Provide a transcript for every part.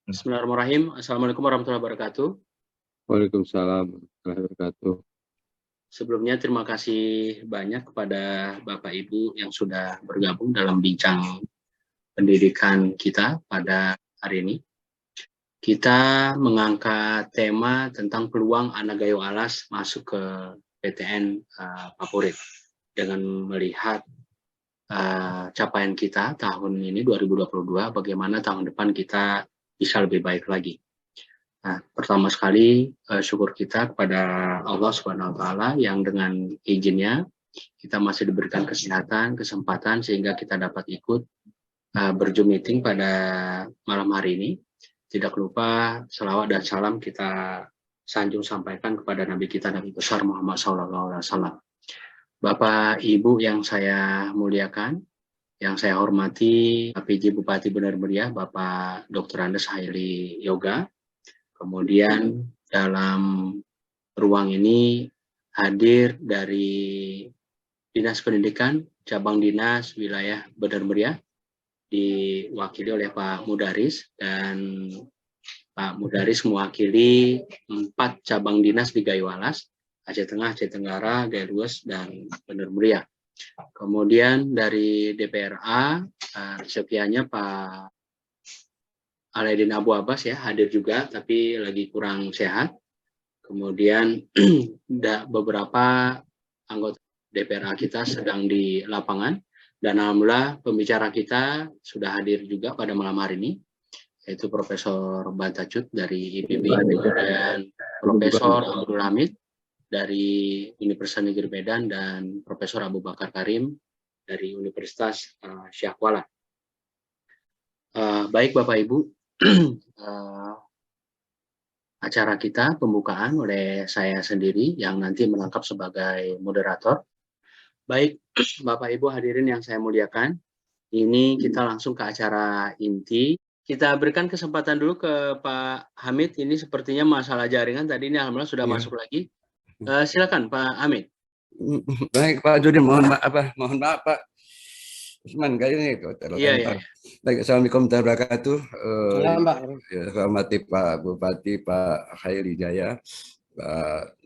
Bismillahirrahmanirrahim. Assalamualaikum warahmatullahi wabarakatuh. Waalaikumsalam warahmatullahi wabarakatuh. Sebelumnya terima kasih banyak kepada Bapak Ibu yang sudah bergabung dalam bincang pendidikan kita pada hari ini. Kita mengangkat tema tentang peluang anak Gayo Alas masuk ke PTN favorit dengan melihat capaian kita tahun ini 2022, bagaimana tahun depan kita bisa lebih baik lagi. Nah, pertama sekali syukur kita kepada Allah Subhanahu wa taala yang dengan izinnya kita masih diberikan kesempatan sehingga kita dapat ikut berzoom meeting pada malam hari ini. Tidak lupa selawat dan salam kita sanjung sampaikan kepada Nabi kita Nabi besar Muhammad SAW. Bapak Ibu yang saya muliakan, yang saya hormati, PJ Bupati Benar Meriah, Bapak Dr. Andes Haili Yoga. Kemudian dalam ruang ini hadir dari Dinas Pendidikan, Cabang Dinas Wilayah Benar Meriah, diwakili oleh Pak Mudaris, dan Pak Mudaris mewakili 4 cabang dinas di Gayo Alas, Aceh Tengah, Aceh Tenggara, Gayo Lues, dan Benar Meriah. Kemudian dari DPRA, resepiannya Pak Alaidin Abu Abbas ya hadir juga, tapi lagi kurang sehat. Kemudian beberapa anggota DPRA kita sedang di lapangan, dan alhamdulillah pembicara kita sudah hadir juga pada malam hari ini, yaitu Profesor Bantacut dari IPB dan Profesor Abdul Hamid dari Universitas Negeri Medan dan Profesor Abu Bakar Karim dari Universitas Syahkuala. Baik Bapak Ibu, acara kita pembukaan oleh saya sendiri yang nanti merangkap sebagai moderator. Baik Bapak Ibu hadirin yang saya muliakan, ini kita langsung ke acara inti. Kita berikan kesempatan dulu ke Pak Hamid. Ini sepertinya masalah jaringan tadi ini alhamdulillah sudah masuk lagi. Silakan Pak Hamid. Baik Pak Judi, mohon maaf Pak Usman, kayaknya Iya. Baik, Assalamualaikum warahmatullahi wabarakatuh. Ya, hormati Pak Bupati, Pak Haili Jaya, Pak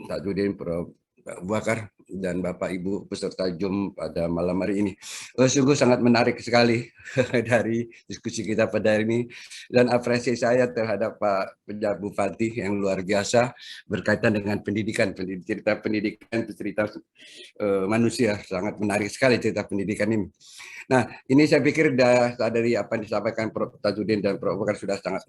Tajudin, Prof. Pak Bakar, dan Bapak Ibu peserta Zoom pada malam hari ini. Sungguh sangat menarik sekali dari diskusi kita pada hari ini, dan apresiasi saya terhadap Pak Bupati yang luar biasa berkaitan dengan pendidikan, cerita pendidikan, cerita manusia. Sangat menarik sekali cerita pendidikan ini. Nah, ini saya pikir dari apa yang disampaikan Prof. Tajudin dan Prof. Bakar sudah sangat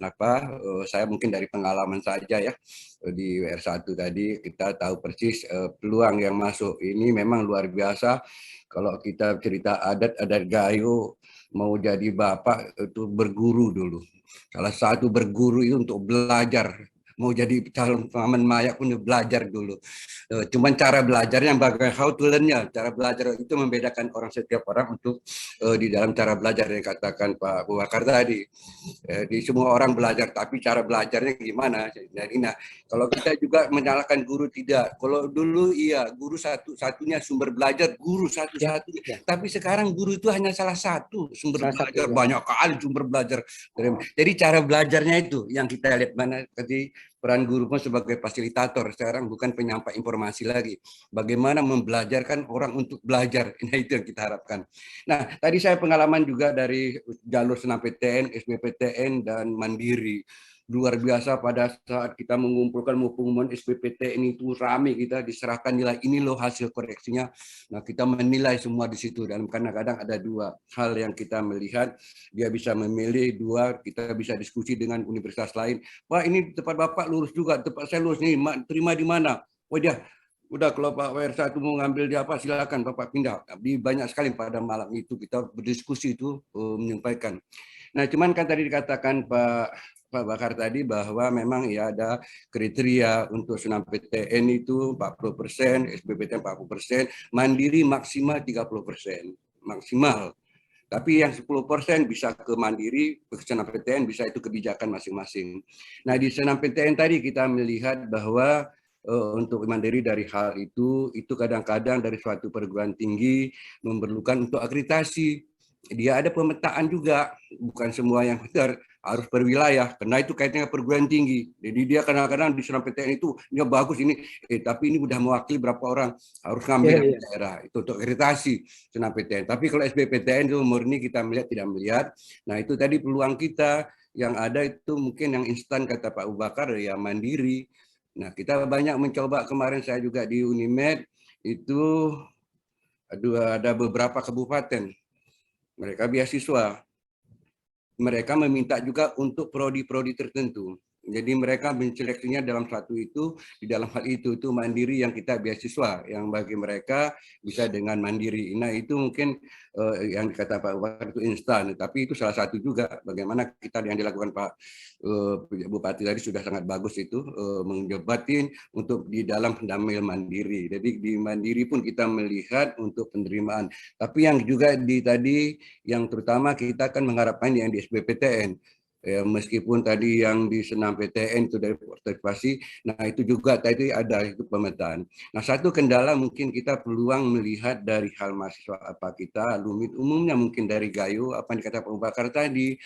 saya mungkin dari pengalaman saja ya, di WR1 tadi kita tahu persis peluang yang masuk ini memang luar biasa. Kalau kita cerita adat Gayo, mau jadi bapak itu berguru dulu. Salah satu berguru itu untuk belajar. Mau jadi calon pengamen maya pun belajar dulu. Cuman cara belajarnya bagaimana, how to learn-nya, cara belajar itu membedakan setiap orang untuk di dalam cara belajar yang katakan Pak Bakar tadi. Di semua orang belajar, tapi cara belajarnya gimana? Nah, kalau kita juga menyalahkan guru tidak. Kalau dulu iya, guru satu-satunya sumber belajar, guru satu-satunya. Tapi sekarang guru itu hanya salah satu sumber belajar, banyak kali sumber belajar. Jadi cara belajarnya itu yang kita lihat mana tadi. Peran guru pun sebagai fasilitator sekarang, bukan penyampai informasi lagi. Bagaimana membelajarkan orang untuk belajar, nah itu yang kita harapkan. Nah, tadi saya pengalaman juga dari jalur SNMPTN, SBMPTN, dan Mandiri. Luar biasa pada saat kita mengumpulkan pengumuman SBMPTN itu ramai, kita diserahkan nilai ini loh hasil koreksinya. Nah, kita menilai semua di situ, dan kadang-kadang ada dua hal yang kita melihat, dia bisa memilih dua, kita bisa diskusi dengan universitas lain. Wah, ini tempat Bapak lurus juga, tempat saya lurus nih, terima di mana? Oh dia, udah kalau Pak WR1 mau ngambil di apa, silakan Bapak pindah. Di banyak sekali pada malam itu kita berdiskusi itu menyampaikan. Nah, cuman kan tadi dikatakan Pak Bakar tadi bahwa memang ya ada kriteria untuk SNMPTN itu 40%, SBMPTN 40%, Mandiri maksimal 30%, maksimal. Tapi yang 10% bisa ke Mandiri, ke SNMPTN bisa itu kebijakan masing-masing. Nah, di SNMPTN tadi kita melihat bahwa untuk Mandiri dari hal itu kadang-kadang dari suatu perguruan tinggi memerlukan untuk akreditasi. dia ada pemetaan juga, bukan semua yang benar harus per wilayah, karena itu kaitannya perguruan tinggi. Jadi dia kadang-kadang di SNMPTN itu dia bagus ini, tapi ini udah mewakili berapa orang, harus ngambil dari daerah itu untuk akreditasi SNMPTN. Tapi kalau SBPTN itu murni kita melihat tidak melihat. Nah itu tadi peluang kita yang ada itu mungkin yang instan kata Pak Abu Bakar ya mandiri. Nah kita banyak mencoba, kemarin saya juga di Unimed itu ada beberapa kabupaten mereka beasiswa, mereka meminta juga untuk prodi-prodi tertentu. Jadi mereka menseleksinya dalam satu itu, di dalam hal itu mandiri yang kita beasiswa, yang bagi mereka bisa dengan mandiri. Nah itu mungkin yang dikata Pak Bupati itu instan, tapi itu salah satu juga bagaimana kita yang dilakukan Pak Bupati tadi sudah sangat bagus itu, menjebatin untuk di dalam pendamil mandiri. Jadi di mandiri pun kita melihat untuk penerimaan. Tapi yang juga di tadi, yang terutama kita akan mengharapkan yang di SBPTN. Ya, meskipun tadi yang di SNMPTN itu dari partisipasi, nah itu juga tadi ada itu pemetaan. Nah satu kendala mungkin kita peluang melihat dari hal mahasiswa apa kita, alumni umumnya mungkin dari Gayo, apa yang dikatakan Pak Bakar tadi,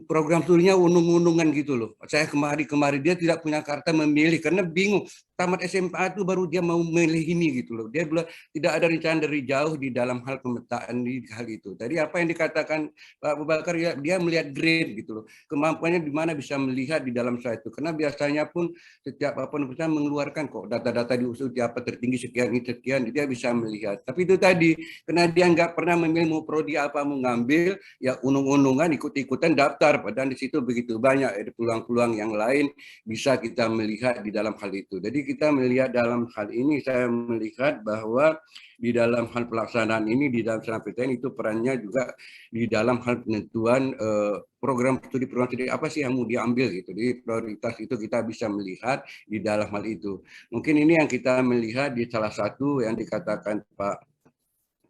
program studinya unung-unungan gitu loh. Saya kemari dia tidak punya kartu memilih karena bingung. Tamat SMA itu baru dia mau memilih ini gitu loh. Dia bilang tidak ada rencana dari jauh di dalam hal pemetaan di hal itu. Tadi apa yang dikatakan Pak Abu Bakar ya, dia melihat grade gitu loh. Kemampuannya di mana bisa melihat di dalam suatu. Karena biasanya pun setiap apa bisa mengeluarkan kok data-data di usul apa tertinggi sekian ini sekian, dia bisa melihat. Tapi itu tadi karena dia nggak pernah memilih mau prodi apa mau ngambil, ya unung-unungan ikut-ikutan daftar, padahal di situ begitu banyak ada peluang-peluang yang lain bisa kita melihat di dalam hal itu. Jadi kita melihat dalam hal ini, saya melihat bahwa di dalam hal pelaksanaan ini di dalam SNMPTN itu perannya juga di dalam hal penentuan program studi apa sih yang mau diambil gitu. Jadi prioritas itu kita bisa melihat di dalam hal itu. Mungkin ini yang kita melihat di salah satu yang dikatakan Pak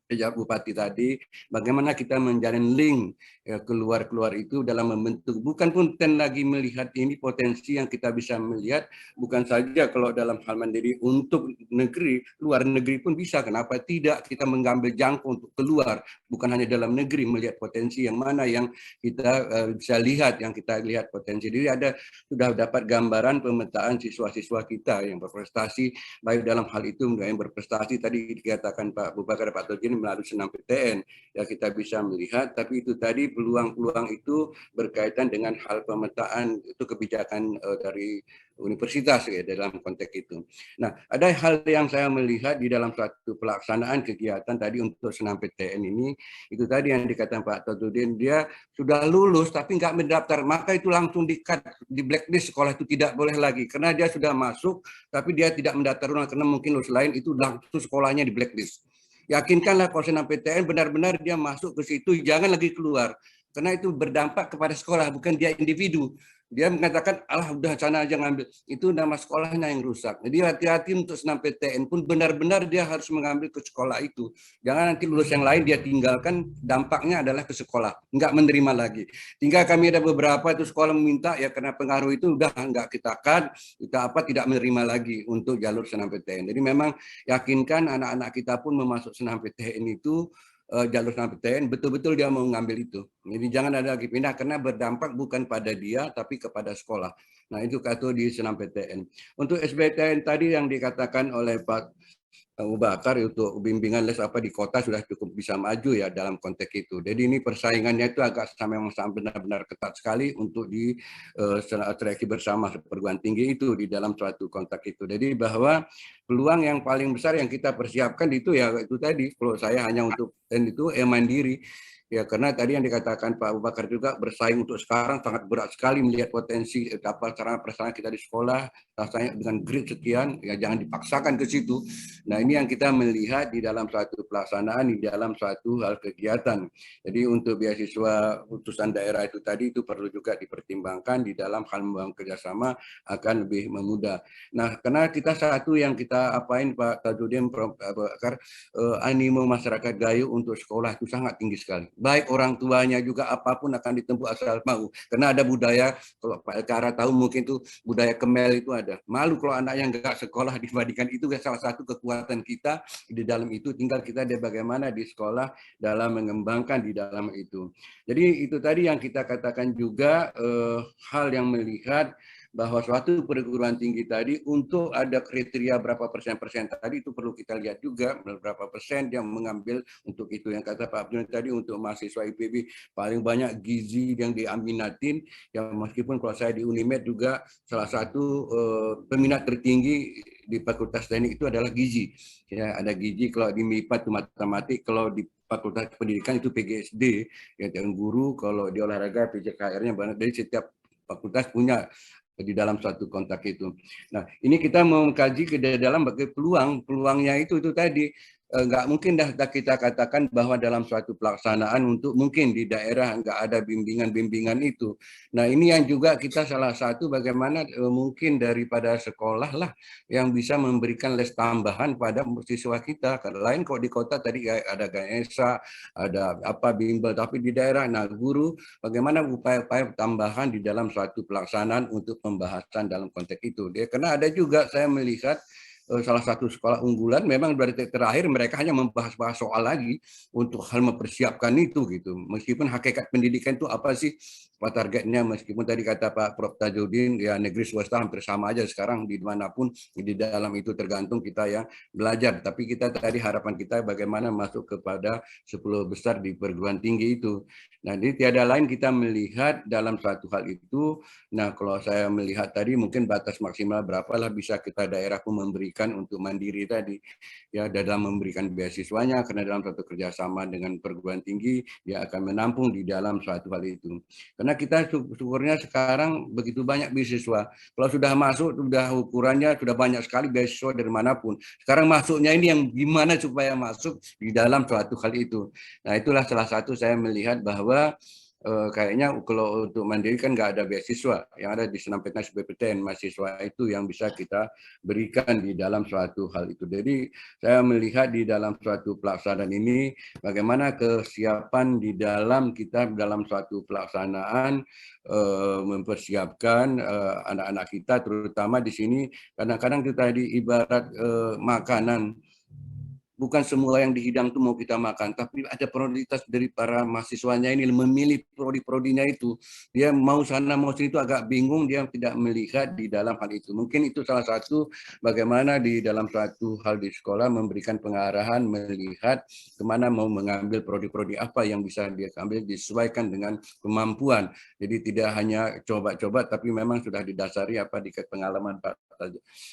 Bupati tadi, bagaimana kita menjalin link ya, keluar itu dalam membentuk, bukan pun lagi melihat ini potensi yang kita bisa melihat, bukan saja kalau dalam hal mandiri untuk negeri, luar negeri pun bisa, kenapa tidak kita mengambil jangkau untuk keluar, bukan hanya dalam negeri, melihat potensi yang mana yang kita bisa lihat, yang kita lihat potensi. Jadi ada sudah dapat gambaran pemetaan siswa-siswa kita yang berprestasi, baik dalam hal itu yang berprestasi tadi dikatakan Pak Bupati Pak Tojin melalui SNMPTN ya kita bisa melihat, tapi itu tadi peluang-peluang itu berkaitan dengan hal pemetaan itu kebijakan dari universitas ya dalam konteks itu. Nah, ada hal yang saya melihat di dalam suatu pelaksanaan kegiatan tadi untuk SNMPTN ini, itu tadi yang dikatakan Pak Todudin, dia sudah lulus tapi nggak mendaftar, maka itu langsung di-cut, di blacklist, sekolah itu tidak boleh lagi karena dia sudah masuk tapi dia tidak mendaftar ulang karena mungkin lulus lain, itu langsung sekolahnya di blacklist. Yakinkanlah kalau SNMPTN benar-benar dia masuk ke situ, jangan lagi keluar. Karena itu berdampak kepada sekolah, bukan dia individu. Dia mengatakan, alah udah sana aja ngambil. Itu nama sekolahnya yang rusak. Jadi hati-hati untuk SNMPTN pun benar-benar dia harus mengambil ke sekolah itu. Jangan nanti lulus yang lain dia tinggalkan, dampaknya adalah ke sekolah. Nggak menerima lagi. Tinggal kami ada beberapa itu sekolah meminta, ya karena pengaruh itu udah nggak kita cut, kita tidak menerima lagi untuk jalur SNMPTN. Jadi memang yakinkan anak-anak kita pun memasuk SNMPTN itu, jalur SNMPTN betul-betul dia mau ngambil itu. Jadi jangan ada lagi pindah karena berdampak bukan pada dia tapi kepada sekolah. Nah itu kata di SNMPTN. Untuk SBTN tadi yang dikatakan oleh Pak Abu Bakar untuk bimbingan les apa di kota sudah cukup bisa maju ya dalam konteks itu. Jadi ini persaingannya itu agak memang benar-benar ketat sekali untuk di seleksi bersama perguruan tinggi itu di dalam suatu konteks itu. Jadi bahwa peluang yang paling besar yang kita persiapkan itu ya itu tadi. Kalau saya hanya untuk dan itu mandiri. Ya karena tadi yang dikatakan Pak Abu Bakar juga bersaing untuk sekarang sangat berat sekali melihat potensi apa cara prestasi kita di sekolah rasanya dengan grade sekian ya jangan dipaksakan ke situ. Nah ini yang kita melihat di dalam suatu pelaksanaan di dalam suatu hal kegiatan. Jadi untuk beasiswa utusan daerah itu tadi itu perlu juga dipertimbangkan di dalam hal membangun kerjasama akan lebih memudah. Nah karena kita satu yang kita apain Pak Tadudin Prof. Bakar animo masyarakat Gayo untuk sekolah itu sangat tinggi sekali. baik orang tuanya juga apapun akan ditempuh asal mau. Karena ada budaya, kalau Pak Elkara tahu mungkin itu budaya Kemel itu ada. Malu kalau anak yang nggak sekolah dibandingkan itu salah satu kekuatan kita di dalam itu. Tinggal kita dia bagaimana di sekolah dalam mengembangkan di dalam itu. Jadi itu tadi yang kita katakan juga hal yang melihat bahwa suatu perguruan tinggi tadi untuk ada kriteria berapa persen tadi itu perlu kita lihat juga berapa persen yang mengambil untuk itu. Yang kata Pak Abdul tadi untuk mahasiswa IPB paling banyak gizi yang diaminatin, yang meskipun kalau saya di Unimed juga salah satu peminat tertinggi di Fakultas Teknik itu adalah gizi. Ya, ada gizi kalau di MIPA itu matematik, kalau di Fakultas Pendidikan itu PGSD, yang guru, kalau di olahraga PJKR-nya banyak. Dari setiap fakultas punya di dalam suatu kontak itu. Nah, ini kita mau mengkaji ke dalam bagi peluangnya itu tadi. Nggak mungkin dah kita katakan bahwa dalam suatu pelaksanaan untuk mungkin di daerah nggak ada bimbingan-bimbingan itu. Nah, ini yang juga kita salah satu bagaimana mungkin daripada sekolah lah yang bisa memberikan les tambahan pada siswa kita. Karena lain kok di kota tadi ada Ganesha, ada apa bimbel, tapi di daerah, nah guru bagaimana upaya-upaya tambahan di dalam suatu pelaksanaan untuk pembahasan dalam konteks itu. Karena ada juga saya melihat salah satu sekolah unggulan memang dari terakhir mereka hanya membahas-bahas soal lagi untuk hal mempersiapkan itu gitu. Meskipun hakikat pendidikan itu apa sih, apa targetnya, meskipun tadi kata Pak Prof. Tajudin ya negeri swasta hampir sama aja sekarang dimanapun di dalam itu tergantung kita yang belajar. Tapi kita tadi harapan kita bagaimana masuk kepada 10 besar di perguruan tinggi itu. Nah, jadi tiada lain kita melihat dalam suatu hal itu. Nah, kalau saya melihat tadi mungkin batas maksimal berapalah bisa kita daerah pun memberikan untuk mandiri tadi. Ya, dalam memberikan beasiswanya, karena dalam satu kerjasama dengan perguruan tinggi, dia akan menampung di dalam suatu hal itu. Karena kita syukurnya sekarang begitu banyak beasiswa. Kalau sudah masuk, sudah ukurannya, sudah banyak sekali beasiswa dari manapun. Sekarang masuknya ini yang gimana supaya masuk di dalam suatu hal itu. Nah, itulah salah satu saya melihat bahwa kayaknya kalau untuk mandiri kan nggak ada beasiswa, yang ada di Senam Petnas BPTN mahasiswa itu yang bisa kita berikan di dalam suatu hal itu. Jadi saya melihat di dalam suatu pelaksanaan ini bagaimana kesiapan di dalam kita dalam suatu pelaksanaan mempersiapkan anak-anak kita, terutama di sini kadang-kadang kita tadi ibarat makanan. Bukan semua yang dihidang itu mau kita makan, tapi ada prioritas dari para mahasiswanya ini memilih prodi-prodinya itu. Dia mau sana mau sini itu agak bingung, dia tidak melihat di dalam hal itu. Mungkin itu salah satu bagaimana di dalam suatu hal di sekolah memberikan pengarahan, melihat kemana mau mengambil prodi-prodi apa yang bisa dia ambil disesuaikan dengan kemampuan. Jadi tidak hanya coba-coba, tapi memang sudah didasari apa di pengalaman Pak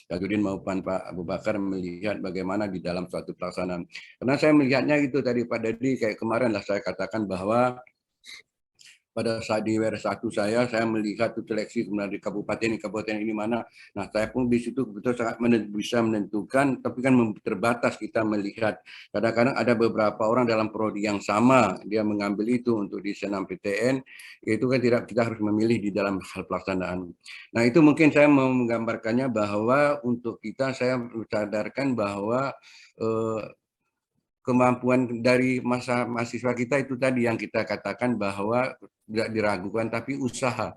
Tajudin maupun Pak Abu Bakar melihat bagaimana di dalam suatu pelaksanaan. Karena saya melihatnya gitu tadi Pak Dedi, kayak kemarin lah saya katakan bahwa pada saat di WR1 saya melihat itu seleksi kemudian di kabupaten ini mana. Nah, saya pun di situ betul sangat bisa menentukan, tapi kan terbatas kita melihat. Kadang-kadang ada beberapa orang dalam prodi yang sama, dia mengambil itu untuk di Senam PTN, itu kan tidak kita harus memilih di dalam hal pelaksanaan. Nah, itu mungkin saya mau menggambarkannya bahwa untuk kita saya sadarkan bahwa kemampuan dari masa mahasiswa kita itu tadi yang kita katakan bahwa tidak diragukan, tapi usaha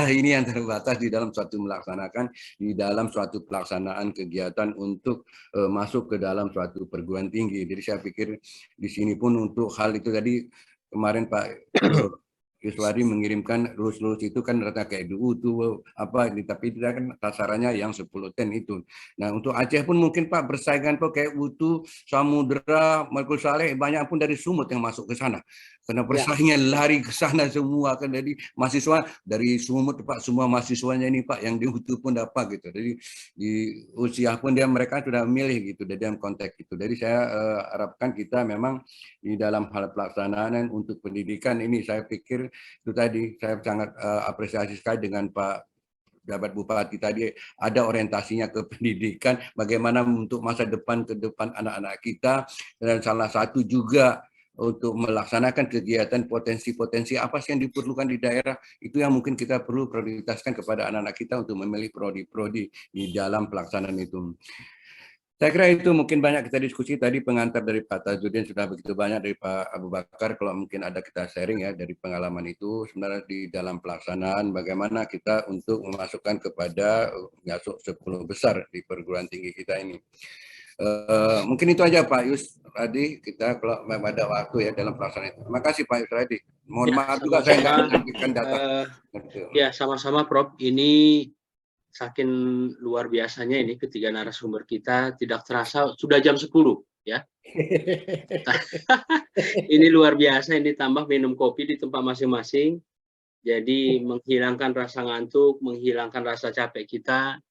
ini yang terbatas di dalam suatu melaksanakan di dalam suatu pelaksanaan kegiatan untuk masuk ke dalam suatu perguruan tinggi. Jadi saya pikir di sini pun untuk hal itu tadi kemarin Pak Yuswadi mengirimkan lulus itu kan rata kayak dulu tuh apa ini, tapi tidak kan sasarannya yang 10 ten itu. Nah, untuk Aceh pun mungkin Pak bersaingan Pak kayak Utu, Samudra, Malkul Saleh banyak pun dari Sumut yang masuk ke sana. Karena persaingan lari ke sana semua kan, jadi mahasiswa dari Sumut Pak, semua mahasiswanya ini Pak yang di Utu pun dapat gitu. Jadi di usia pun mereka sudah milih gitu dalam konteks itu. Jadi saya harapkan kita memang di dalam hal pelaksanaan untuk pendidikan ini saya pikir itu tadi saya sangat apresiasi sekali dengan Pak Jabat Bupati tadi ada orientasinya ke pendidikan, bagaimana untuk masa depan ke depan anak-anak kita, dan salah satu juga untuk melaksanakan kegiatan potensi-potensi apa sih yang diperlukan di daerah, itu yang mungkin kita perlu prioritaskan kepada anak-anak kita untuk memilih prodi-prodi di dalam pelaksanaan itu. Saya kira itu mungkin banyak kita diskusi tadi, pengantar dari Pak Tajudin sudah begitu banyak, dari Pak Abu Bakar, kalau mungkin ada kita sharing ya dari pengalaman itu sebenarnya di dalam pelaksanaan bagaimana kita untuk memasukkan kepada masuk 10 besar di perguruan tinggi kita ini. Mungkin itu aja Pak Yus tadi, kita kalau ada waktu ya dalam pelaksanaan itu. Terima kasih Pak Yus tadi. Mohon maaf juga saya nggak menyampaikan data. Ya, sama-sama Prof. Ini saking luar biasanya ini ketiga narasumber kita, tidak terasa sudah jam 10 ya. Ini luar biasa, ini tambah minum kopi di tempat masing-masing. Jadi menghilangkan rasa ngantuk, menghilangkan rasa capek kita.